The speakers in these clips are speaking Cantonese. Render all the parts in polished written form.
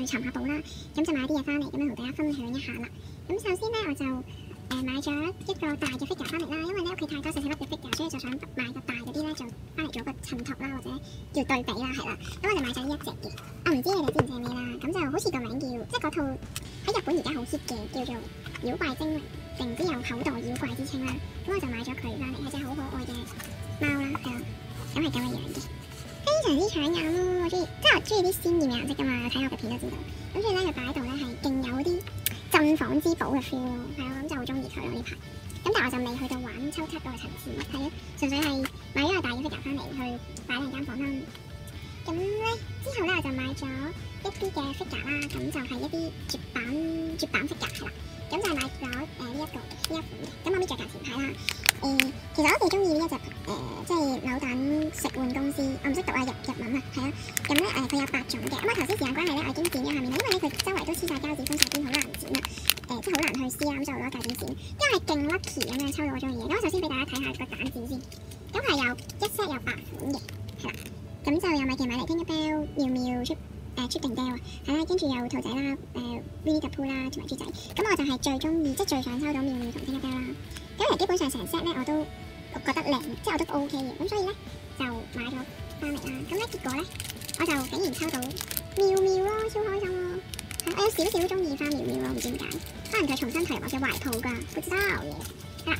尋下寶啦，咁就買啲嘢翻嚟，咁樣同大家分享一下啦。咁首先咧，我就買咗一個大嘅 figure 翻嚟啦，因為咧屋企太多細細粒嘅 figure，所以就想買個大嗰啲咧，就翻嚟做一個襯托啦，或者叫對比啦，係啦。咁我就買咗呢一隻嘅，我唔知你哋知唔知係咩啦。咁就好似個名叫，即係嗰套喺日本而家好 hit 嘅，叫做妖怪精靈，定唔知有口袋妖怪之稱啦。咁我就買咗佢翻嚟，係隻好可愛嘅貓啦，係啦，咁係咁嘅樣嘅。非常之搶眼咯，我中意，即係我中意啲鮮豔嘅顏色噶嘛，睇我嘅片都知道。咁所以咧，佢擺喺度咧係勁有啲鎮房之寶嘅 feel 咯，係咯，咁就好中意佢咯呢排。咁但係我就未去到玩抽卡嗰個層次，係咯，純粹係買咗個大嘅 figure 翻嚟去擺喺間房啦。咁咧之後咧我就買咗一啲嘅 figure 啦，咁就係一啲絕版 figure 係啦。咁就係買咗呢一個嘅呢一款嘅，咁我搣咗價錢牌啦。其實我都幾中意呢一隻即係扭蛋食玩公司，我唔識讀啊日文啊，係啊。咁咧佢有8種嘅，咁我頭先時間關係咧，我已經剪咗下面啦，因為咧佢周圍都黐晒膠紙，分晒邊好難剪啦，即係好難去撕啦，咁就攞鉸剪剪，因為係勁 lucky 咁樣抽到我中意嘅。咁我首先俾大家睇下個蛋紙先，咁係有一 set 有8款嘅，係啦。咁就有米奇米妮、Tinker Bell、妙妙出定 Bell 啊，係啦，跟住有兔仔啦、Winnie the Pooh 啦同埋豬仔。咁我就係最中意，即係最想抽到妙妙同 Tinker Bell 啦。咁其實基本上成 set 咧我都覺得靚，即係我都 OK 嘅，咁所以咧就買咗翻嚟啦。咁咧結果咧我就竟然抽到妙妙咯，超開心咯！我有少少中意翻妙妙咯，唔知點解，可能佢重新投入我嘅懷抱㗎，不知道嘅。係啦，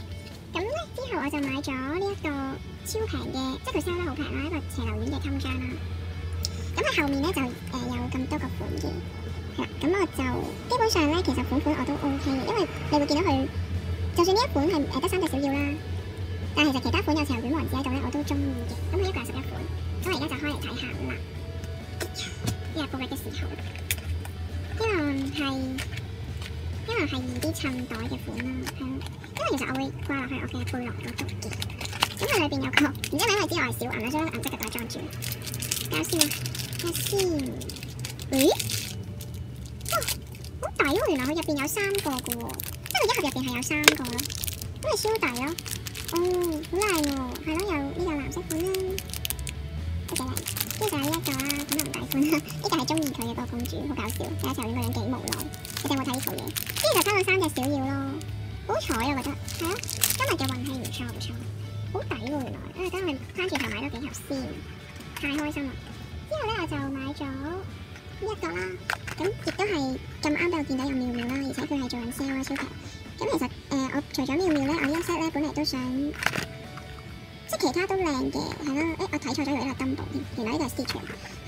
咁咧之後我就買咗呢一個超平嘅，即係佢 sell 得好平啦，一個斜流丸嘅襟章啦。咁佢後面咧就有咁多個款嘅，係啦。咁我就基本上咧其實款我都 OK 嘅，因為你會見到佢，就算呢一款係得3隻小妖啦，但係其實其他款有斜流丸王子喺度咧我都中意嘅。咁佢一個係11款，咁我而家就開嚟睇下啦。呢個布力嘅時候，因為係易啲襯袋嘅款啦，係咯。因為其實我會掛落去我嘅背囊嗰度嘅，咁佢裏邊有個，唔知係咪因為知我係小銀啦，所以銀色嘅袋裝住。睇下先啊，睇下先。咦？哇，好抵喎！原來佢入邊有3個嘅喎，即係佢一盒入邊係有3個咯，咁咪超抵咯。哦，好靚喎，係咯，有呢個藍色款啦，都幾靚。跟住就係呢一個啦，粉紅底款啦，呢個係中意佢嘅個公主，好搞笑。睇下後面個樣幾無奈。你哋有冇睇呢套嘢？跟住就收到3隻小妖咯，好彩啊！我覺得係咯，今日嘅運氣唔錯唔錯，好抵喎原來。等我翻轉頭買多幾盒先，太開心啦！之後咧我就買咗呢一個啦，咁亦都係咁啱俾我見到有妙妙啦，而且佢係做緊 sale 啦，超平。咁其實我除咗妙妙咧，我呢一 set 咧本嚟都想，即係其他都靚嘅，係啦。我睇錯咗，以為呢個 Dumbo 添，原來呢個係 Stitch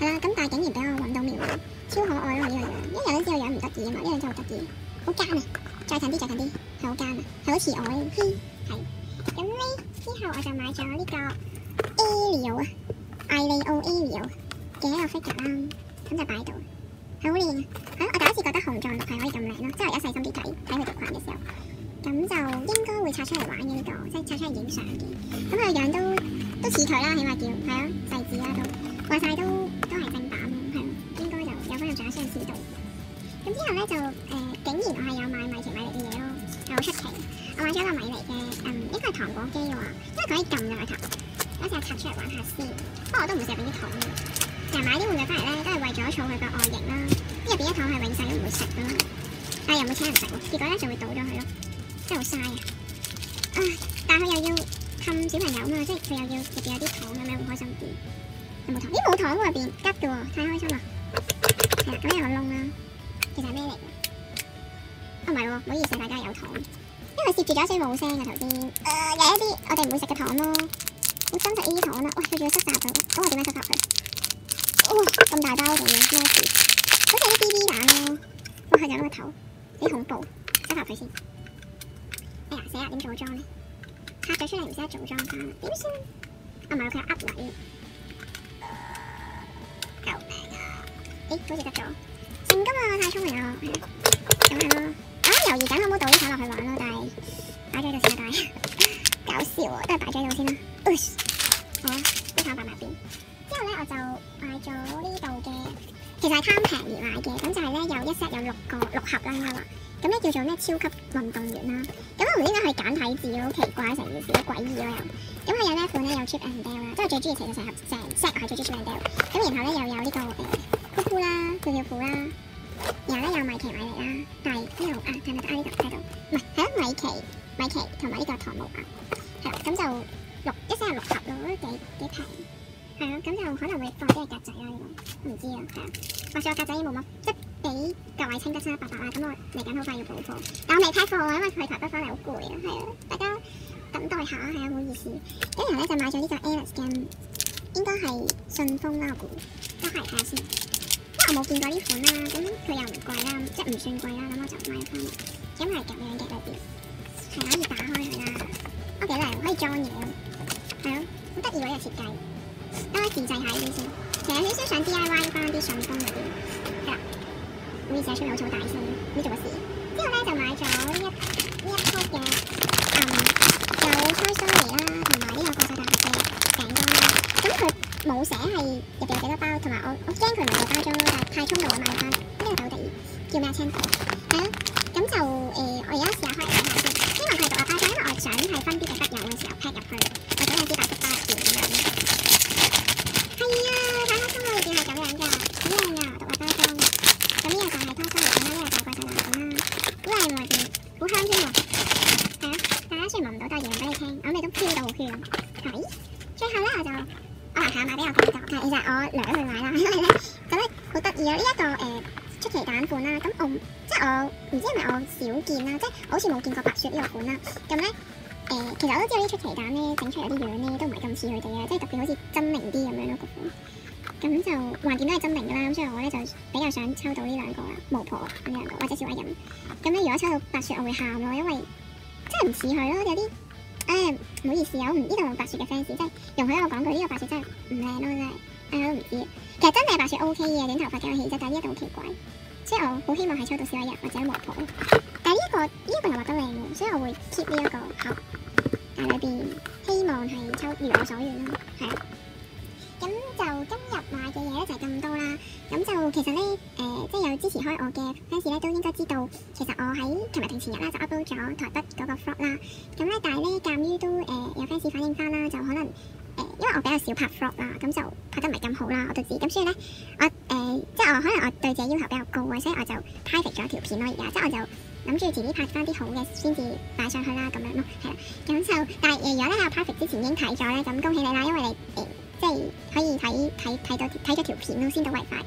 係啦。咁但係竟然俾我揾到妙妙，超可愛咯呢個樣，因為有陣時個樣唔得意啊嘛，呢樣真係好得意，好奸啊！再近啲，係好奸啊，係好似我嘅，係。咁呢之後我就買咗呢個 Ariel 啊，艾利奧 Ariel 嘅一個 figure 啦，咁就擺喺度，係好靚啊！我第一次覺得紅撞綠係可以咁靚咯，即係我而家細心啲睇佢條裙嘅時候，咁就應該會拆出嚟玩嘅呢個，即係拆出嚟影相嘅。咁佢個樣都似佢啦，起碼叫係咯，細緻啦都，話晒都係正版咯，係咯，應該就有翻咁上下相似度。咁之後咧就竟然我係有買米奇米妮嘅嘢咯，係好出奇。我買咗一個米妮嘅，應該係糖果機喎，因為佢可以撳㗎個頭。嗰時我拆出嚟玩下先，不過我都唔會食入邊啲糖嘅。成日買啲玩具翻嚟咧，都係為咗儲佢個外形啦。因為入邊啲糖係永世都唔會食㗎啦，但係又唔會請人食喎。結果咧就會倒咗佢咯，真係好嘥啊！但係佢又要氹小朋友啊嘛，即係佢又要入邊有啲糖咁樣會開心啲。有冇糖？咦冇糖喎入邊，吉嘅喎，太開心啦！係啦，咁有個窿啦。其實係咩嚟嘅？唔係喎，唔好意思，大家有糖，因為攝住咗所以冇聲嘅頭先。有一啲我哋唔會食嘅糖咯，好珍惜呢啲糖啦。喂，佢仲要塞晒入去，咁我點樣塞入去？咁大包仲要咩事？好似啲 BB 蛋咯。哇，佢有個頭，幾恐怖，塞入去先。哎呀，死啦！點組裝咧？拆咗出嚟唔識得組裝翻，點算？唔係，佢有噏位。救命啊！好似得咗。成功啊！太聰明啦，咁係咯。我啱猶豫緊可唔可以倒啲糖落去玩咯，但係擺咗喺度先啦，搞笑啊，都係擺咗喺度先啦。好啦，啲糖擺埋邊。之後咧我就買咗呢度嘅，其實係貪平而買嘅，咁就係咧有一 set 有6盒啦應該話，咁咧叫做咩超級運動員啦。咁我唔知點解佢簡體字好奇怪，成件事好詭異咯又。咁佢有咩款咧？有 Chip and Dale 啦，即係最中意其實成 set 我係最中意 Chip and Dale。咁然後咧又有呢個酷酷啦，跳跳虎啦。然後咧有米奇米妮啦，但係呢度睇唔睇到呢度睇到？唔係，係咯米奇同埋呢個糖毛啊，係啦，咁就一 set 有6盒咯，都幾平，係咯，咁就可能會放啲係格仔啦呢個，唔知啊，係啊，話說我格仔已經冇乜，即係俾各位清得700啦，咁我嚟緊好快要補貨，但我未批貨啊，因為佢台北翻嚟好攰啊，係啊，大家等待下，係啊，唔好意思，咁然後咧就買咗呢個 Alice 嘅，應該係順豐啦，我估都係睇下先。我冇見過呢款啦，咁佢又唔貴啦，即係唔算貴啦，咁我就買翻嚟。咁係咁樣嘅裏邊，係可以打開佢啦，都幾靚，可以裝嘢咯，係咯，好得意喎呢個設計。等我自製下呢啲先，其實有少少想 DIY 翻啲順豐嗰啲，係啦，唔好意思啊，出面好嘈大聲，唔知做乜事。之後咧就買咗呢一套嘅，有 Toy Story 啦，同埋呢個怪獸大俠嘅餅乾啦，咁佢冇寫係入邊有幾多包，同埋我驚佢唔係包裝咯，但係太衝動啦買翻，呢個就好得意，叫咩青島？係咯，咁就我而家試下開嚟睇下先，希望佢係獨立包裝，因為我想係分啲嘅筆友嘅時候 pack 入去，或者有啲白色包入邊咁樣。係啊，太開心啦！入邊係咁樣㗎，好靚啊，獨立包裝。咁呢個就係Toy Story啦，呢個就係怪獸大俠啦，好靚喎入邊，好香添喎。係啊，大家雖然聞唔到，但係形容俾你聽，我味都飄到好香。係，最後咧我就。係買俾我睇呢個，但係其實我掠去買啦，因為咧覺得好得意啊！呢一個出奇蛋款啦，咁我即係我唔知係咪我少見啦，即係我好似冇見過白雪呢個款啦。咁咧其實我都知道啲出奇蛋咧整出嚟有啲樣咧都唔係咁似佢哋嘅，即係特別好似猙獰啲咁樣咯個款。咁就橫掂都係猙獰㗎啦，咁所以我咧就比較想抽到呢兩個啦，巫婆咁樣或者小矮人。咁咧如果抽到白雪我會喊咯，因為真係唔似佢咯，有啲。唔好意思啊，我唔呢度白雪嘅 fans，即係容許我講句，呢個白雪真係唔靚咯，真係，我都唔知。其實真係白雪 OK 嘅，短頭髮嘅氣質，但係呢一度好奇怪，所以我好希望係抽到小矮人或者巫婆。但係呢一個又畫得靚喎，所以我會 keep 呢一個盒，但係裏邊希望係如我所願啦，係啦。咁就今日買嘅嘢咧就係咁多啦。咁就其實咧即係有支持開我嘅 fans 咧都應該知道，其實我喺琴日定前日啦就 upload 咗台北嗰個 vlog 啦。咁咧但係咧鑑於都有 fans 反映翻啦，就可能因為我比較少拍 vlog 啦，咁就拍得唔係咁好啦，我都知。咁所以咧我即係我可能我對自己要求比較高啊，所以我就 private 咗條片咯。而家即係我就諗住遲啲拍翻啲好嘅先至擺上去啦，咁樣咯，係啦。咁就但係如果咧喺我 private 之前已經睇咗咧，咁恭喜你啦，因為你即係可以睇咗條片咯，先到為快。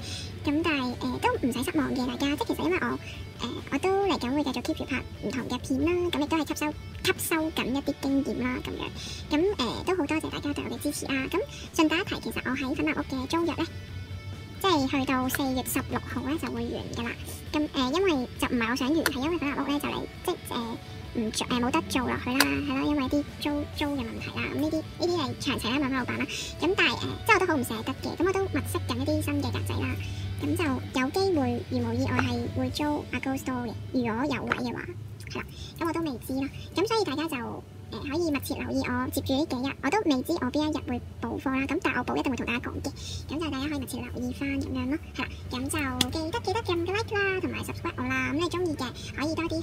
咁但係都唔使失望嘅大家，即係其實因為我都嚟緊會繼續 keep 住拍唔同嘅片啦，咁亦都係吸收緊一啲經驗啦，咁樣。咁都好多謝大家對我嘅支持啦。咁順帶一提，其實我喺粉嶺屋嘅租約咧，即係去到4月16號咧就會完㗎啦。咁因為就唔係我想完，係因為粉嶺屋咧就嚟即係冇得做落去啦，係啦，因為啲租嘅問題啦。咁呢啲係詳細啦，問翻老闆啦。咁但係即係我都好唔捨得嘅，咁我都物色緊一啲新嘅格仔啦。咁就有機會，如無意外係會租阿 Go Store 嘅，如果有位嘅話，係啦。咁我都未知啦。咁所以大家就可以密切留意我接住呢幾日，我都未知我邊一日會補課啦。咁但係我補一定會同大家講嘅。咁就大家可以密切留意翻咁樣咯，係啦。咁就記得撳個 like 啦，同埋 subscribe 我啦。咁你中意嘅可以多啲